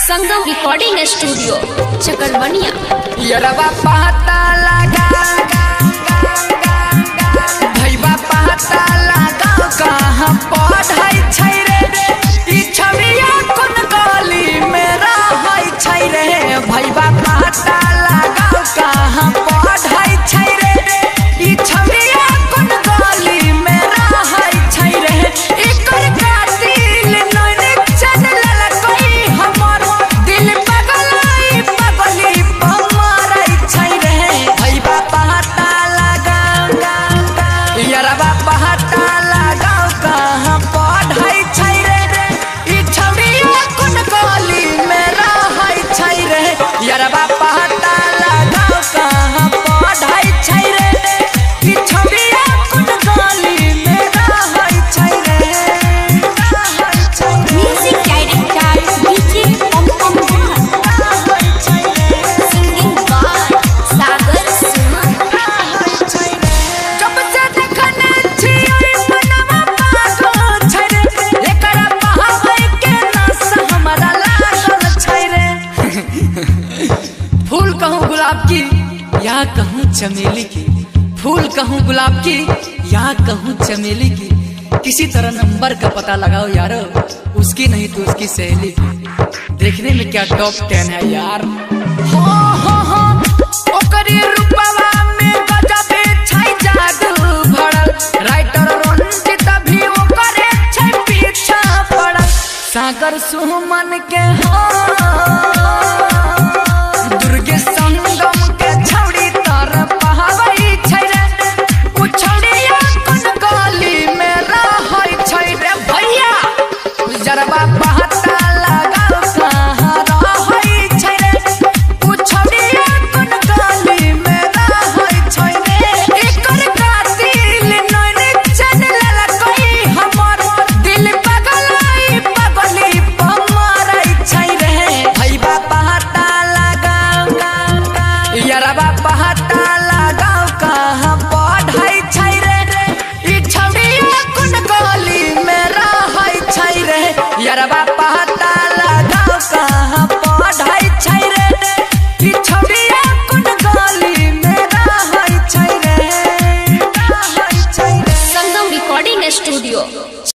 संगम recording studio चकरबनिया। यरवा पता लगा भैया पता लगा कहाँ पढ़ाई छै रे ई छविया कोन गली में रहै छै रे भैया पता लगा कहाँ पढ़ाई छै रे ई छविया कोन गली में रहै छै रे एकर कातिल नैन चल ललकै हमर दिल पगलाई पगली पमारै छै रे भैया पता लगा यरवा पता लगा कहाँ पढ़ाई छै रे ई छविया कोन गली में रहै छै रे यरवा पता लगा कहाँ पढ़ाई छै रे ई छविया कोन गली में रहै छै रे म्यूजिक डायरेक्टर डीजे पम रहै छै रे सिंगिंग बाय सागर सुमन जब से देखने छियै मनवा पागल छै रे एकरा बहावे के नशा हमरा लागल छै रे फूल कहूँ गुलाब की या कहूँ चमेली की फूल कहूँ गुलाब की या कहूँ चमेली की किसी तरह नंबर का पता लगाओ यारो उसकी नहीं तो उसकी सहेली की देखने में क्या टॉप 10 है यार हो ओकरी रूपवा में गजब छै जादू भरल राइटर रंजित भी ओकरे छै पीछा पड़ल सागर सुमन के हो दुर्गे संगम के छौड़ी तर पहावै छै रे उ छौड़िया कोन गली में रहै छै रे भैया जरवा पता लगा कहाँ रहै छै रे उ छौड़िया कोन गली में रहै छै रे एकर कातिल नैन चल ललकै हमर दिल पगलाई पगली पमारै छै रे भैया पता लगा यरवा पता लगा कहाँ